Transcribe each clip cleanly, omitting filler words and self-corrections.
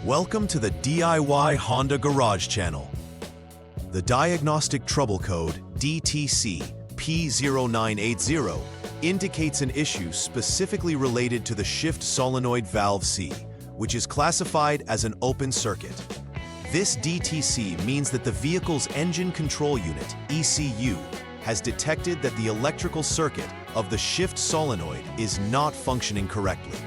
Welcome to the DIY Honda Garage channel. The diagnostic trouble code DTC P0980 indicates an issue specifically related to the Shift Solenoid Valve C, which is classified as an open circuit. This DTC means that the vehicle's engine control unit, ECU, has detected that the electrical circuit of the shift solenoid is not functioning correctly.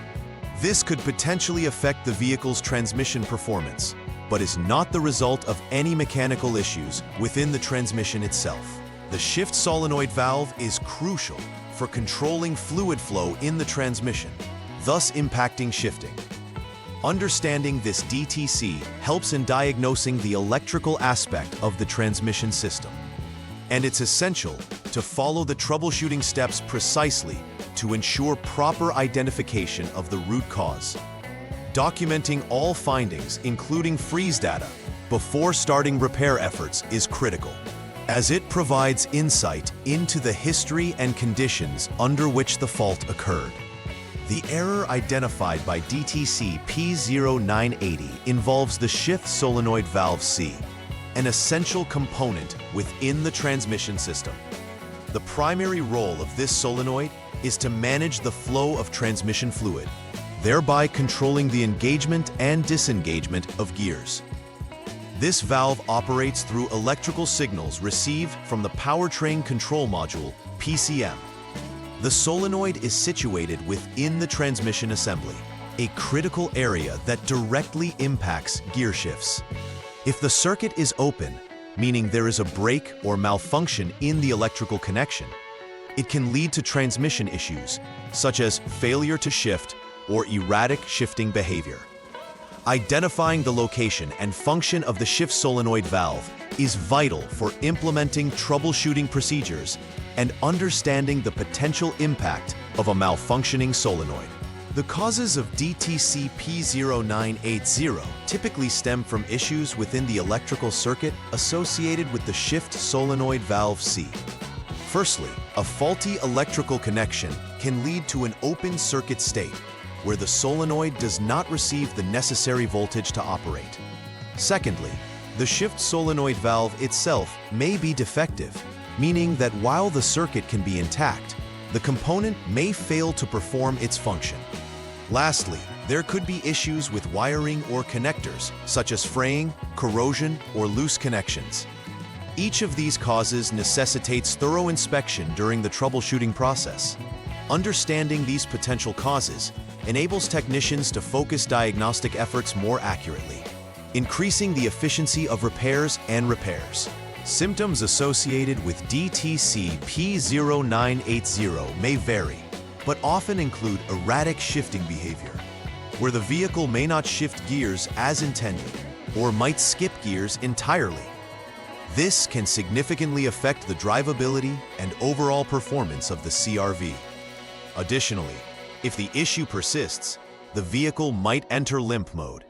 This could potentially affect the vehicle's transmission performance, but is not the result of any mechanical issues within the transmission itself. The shift solenoid valve is crucial for controlling fluid flow in the transmission, thus impacting shifting. Understanding this DTC helps in diagnosing the electrical aspect of the transmission system. And it's essential to follow the troubleshooting steps precisely to ensure proper identification of the root cause. Documenting all findings, including freeze data, before starting repair efforts is critical, as it provides insight into the history and conditions under which the fault occurred. The error identified by DTC P0980 involves the Shift Solenoid Valve C, an essential component within the transmission system. The primary role of this solenoid is to manage the flow of transmission fluid, thereby controlling the engagement and disengagement of gears. This valve operates through electrical signals received from the powertrain control module, PCM. The solenoid is situated within the transmission assembly, a critical area that directly impacts gear shifts. If the circuit is open, meaning there is a break or malfunction in the electrical connection, it can lead to transmission issues, such as failure to shift or erratic shifting behavior. Identifying the location and function of the shift solenoid valve is vital for implementing troubleshooting procedures and understanding the potential impact of a malfunctioning solenoid. The causes of DTC P0980 typically stem from issues within the electrical circuit associated with the shift solenoid valve C. Firstly, a faulty electrical connection can lead to an open circuit state, where the solenoid does not receive the necessary voltage to operate. Secondly, the shift solenoid valve itself may be defective, meaning that while the circuit can be intact, the component may fail to perform its function. Lastly, there could be issues with wiring or connectors, such as fraying, corrosion, or loose connections. Each of these causes necessitates thorough inspection during the troubleshooting process. Understanding these potential causes enables technicians to focus diagnostic efforts more accurately, increasing the efficiency of repairs and repairs. Symptoms associated with DTC P0980 may vary, but often include erratic shifting behavior, where the vehicle may not shift gears as intended or might skip gears entirely. This can significantly affect the drivability and overall performance of the CRV. Additionally, if the issue persists, the vehicle might enter limp mode,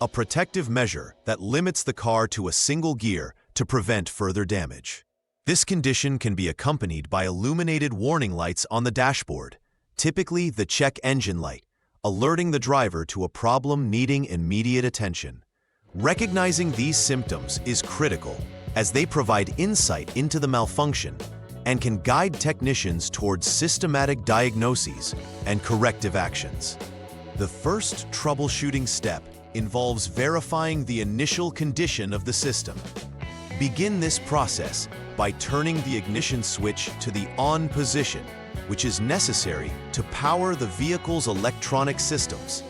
a protective measure that limits the car to a single gear to prevent further damage. This condition can be accompanied by illuminated warning lights on the dashboard, typically the check engine light, alerting the driver to a problem needing immediate attention. Recognizing these symptoms is critical, as they provide insight into the malfunction and can guide technicians towards systematic diagnoses and corrective actions. The first troubleshooting step involves verifying the initial condition of the system. Begin this process by turning the ignition switch to the on position, which is necessary to power the vehicle's electronic systems.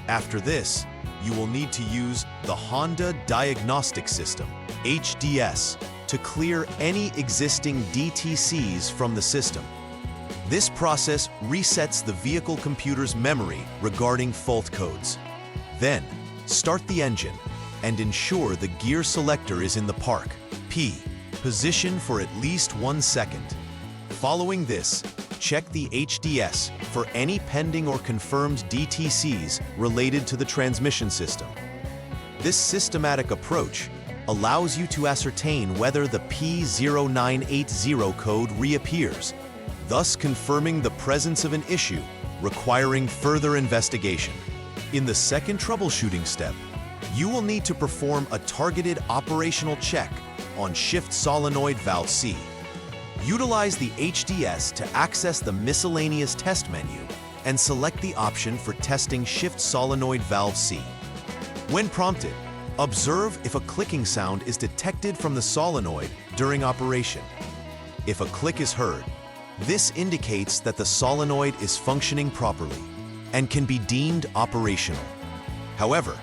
After this, you will need to use the Honda Diagnostic System, HDS, to clear any existing DTCs from the system. This process resets the vehicle computer's memory regarding fault codes. Then, start the engine and ensure the gear selector is in the park, P, position for at least 1 second. Following this, check the HDS for any pending or confirmed DTCs related to the transmission system. This systematic approach allows you to ascertain whether the P0980 code reappears, thus confirming the presence of an issue requiring further investigation. In the second troubleshooting step, you will need to perform a targeted operational check on Shift Solenoid Valve C. Utilize the HDS to access the miscellaneous test menu and select the option for testing Shift Solenoid Valve C. When prompted, observe if a clicking sound is detected from the solenoid during operation. If a click is heard, this indicates that the solenoid is functioning properly and can be deemed operational. However,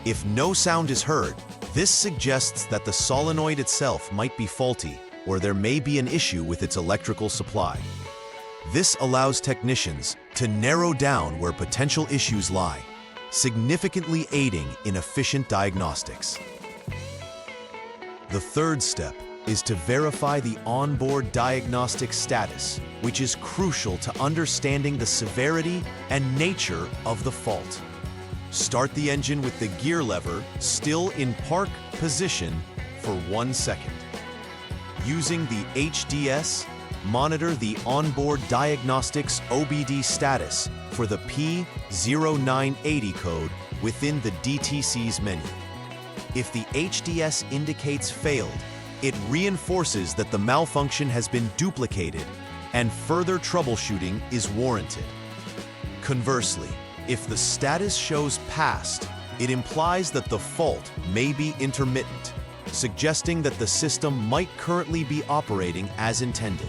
if no sound is heard, this suggests that the solenoid itself might be faulty or there may be an issue with its electrical supply. This allows technicians to narrow down where potential issues lie, significantly aiding in efficient diagnostics. The third step is to verify the onboard diagnostic status, which is crucial to understanding the severity and nature of the fault. Start the engine with the gear lever still in park position for 1 second. Using the HDS, monitor the onboard diagnostics OBD status for the P0980 code within the DTCs menu. If the HDS indicates failed, it reinforces that the malfunction has been duplicated and further troubleshooting is warranted. Conversely, if the status shows passed, it implies that the fault may be intermittent, suggesting that the system might currently be operating as intended.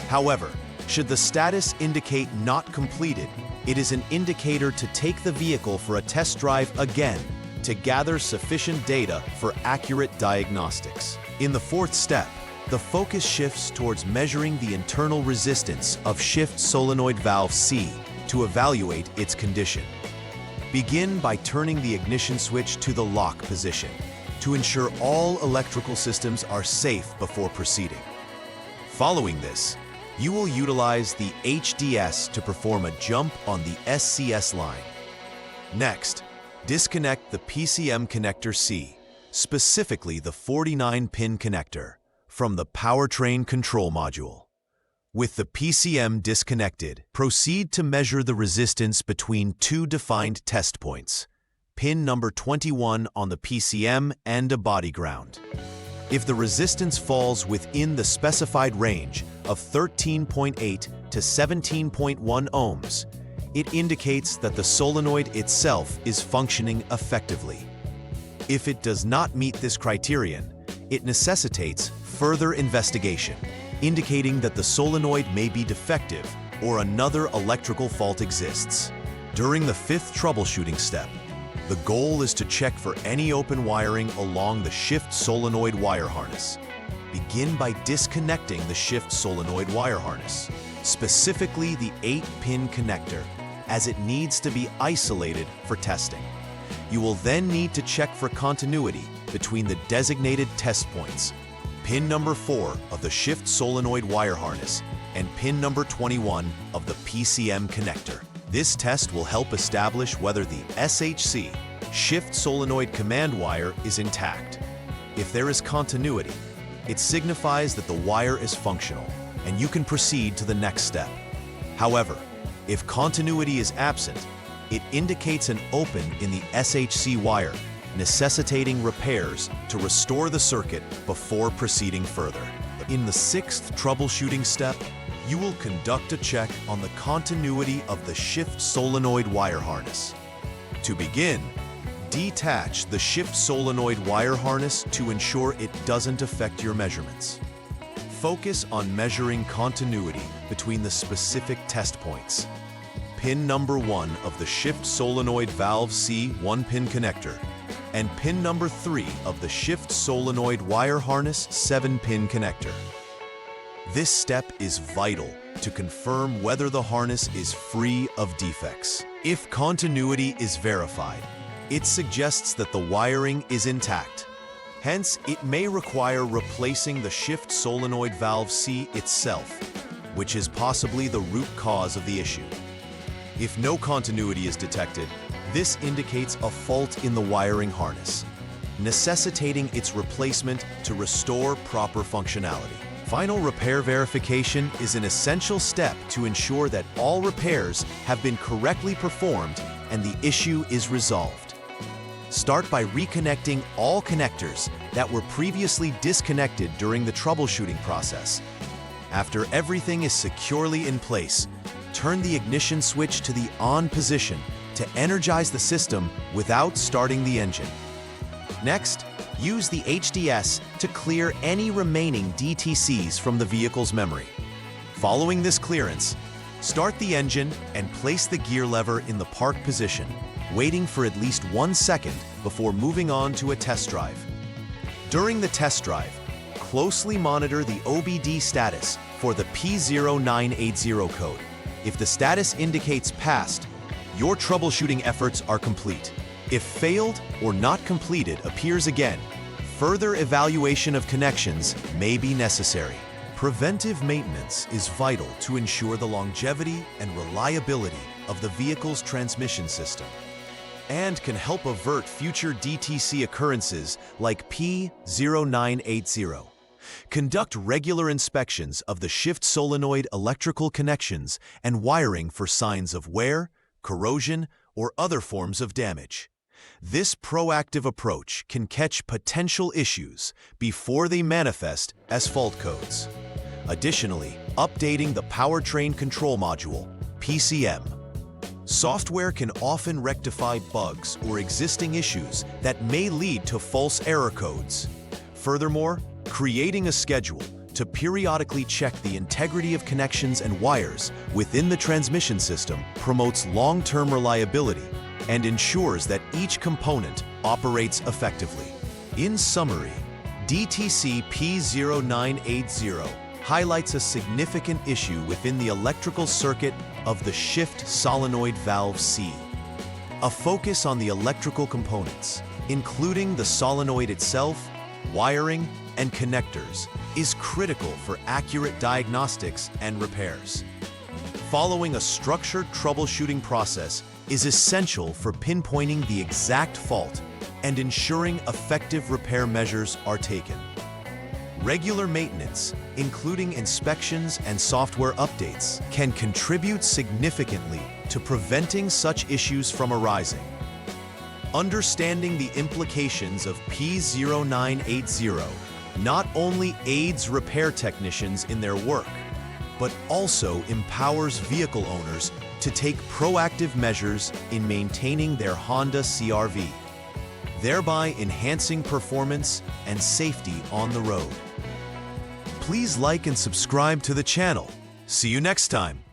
However, should the status indicate not completed, it is an indicator to take the vehicle for a test drive again to gather sufficient data for accurate diagnostics. In the fourth step, the focus shifts towards measuring the internal resistance of Shift Solenoid Valve C to evaluate its condition. Begin by turning the ignition switch to the lock position to ensure all electrical systems are safe before proceeding. Following this, you will utilize the HDS to perform a jump on the SCS line. Next, disconnect the PCM connector C, specifically the 49-pin connector, from the powertrain control module. With the PCM disconnected, proceed to measure the resistance between two defined test points, pin number 21 on the PCM and a body ground. If the resistance falls within the specified range of 13.8 to 17.1 ohms, it indicates that the solenoid itself is functioning effectively. If it does not meet this criterion, it necessitates further investigation, indicating that the solenoid may be defective or another electrical fault exists. During the fifth troubleshooting step, the goal is to check for any open wiring along the Shift Solenoid wire harness. Begin by disconnecting the Shift Solenoid wire harness, specifically the 8-pin connector, as it needs to be isolated for testing. You will then need to check for continuity between the designated test points, pin number 4 of the Shift Solenoid wire harness and pin number 21 of the PCM connector. This test will help establish whether the SHC, Shift Solenoid command wire, is intact. If there is continuity, it signifies that the wire is functional and you can proceed to the next step. However, if continuity is absent, it indicates an open in the SHC wire, necessitating repairs to restore the circuit before proceeding further. In the sixth troubleshooting step, you will conduct a check on the continuity of the Shift Solenoid wire harness. To begin, detach the Shift Solenoid wire harness to ensure it doesn't affect your measurements. Focus on measuring continuity between the specific test points. Pin number 1 of the Shift Solenoid Valve C 1-pin connector and pin number 3 of the Shift Solenoid wire harness 7-pin connector. This step is vital to confirm whether the harness is free of defects. If continuity is verified, it suggests that the wiring is intact. Hence, it may require replacing the Shift Solenoid Valve C itself, which is possibly the root cause of the issue. If no continuity is detected, this indicates a fault in the wiring harness, necessitating its replacement to restore proper functionality. Final repair verification is an essential step to ensure that all repairs have been correctly performed and the issue is resolved. Start by reconnecting all connectors that were previously disconnected during the troubleshooting process. After everything is securely in place, turn the ignition switch to the on position to energize the system without starting the engine. Next, use the HDS to clear any remaining DTCs from the vehicle's memory. Following this clearance, start the engine and place the gear lever in the park position, waiting for at least 1 second before moving on to a test drive. During the test drive, closely monitor the OBD status for the P0980 code. If the status indicates passed, your troubleshooting efforts are complete. If failed or not completed appears again, further evaluation of connections may be necessary. Preventive maintenance is vital to ensure the longevity and reliability of the vehicle's transmission system, and can help avert future DTC occurrences like P0980. Conduct regular inspections of the shift solenoid electrical connections and wiring for signs of wear, corrosion, or other forms of damage. This proactive approach can catch potential issues before they manifest as fault codes. Additionally, updating the powertrain control module, PCM. Software can often rectify bugs or existing issues that may lead to false error codes. Furthermore, creating a schedule to periodically check the integrity of connections and wires within the transmission system promotes long-term reliability and ensures that each component operates effectively. In summary, DTC P0980 highlights a significant issue within the electrical circuit of the Shift Solenoid Valve C. A focus on the electrical components, including the solenoid itself, wiring, and connectors, is critical for accurate diagnostics and repairs. Following a structured troubleshooting process is essential for pinpointing the exact fault and ensuring effective repair measures are taken. Regular maintenance, including inspections and software updates, can contribute significantly to preventing such issues from arising. Understanding the implications of P0980 not only aids repair technicians in their work, but also empowers vehicle owners to take proactive measures in maintaining their Honda CR-V, thereby enhancing performance and safety on the road. Please like and subscribe to the channel. See you next time.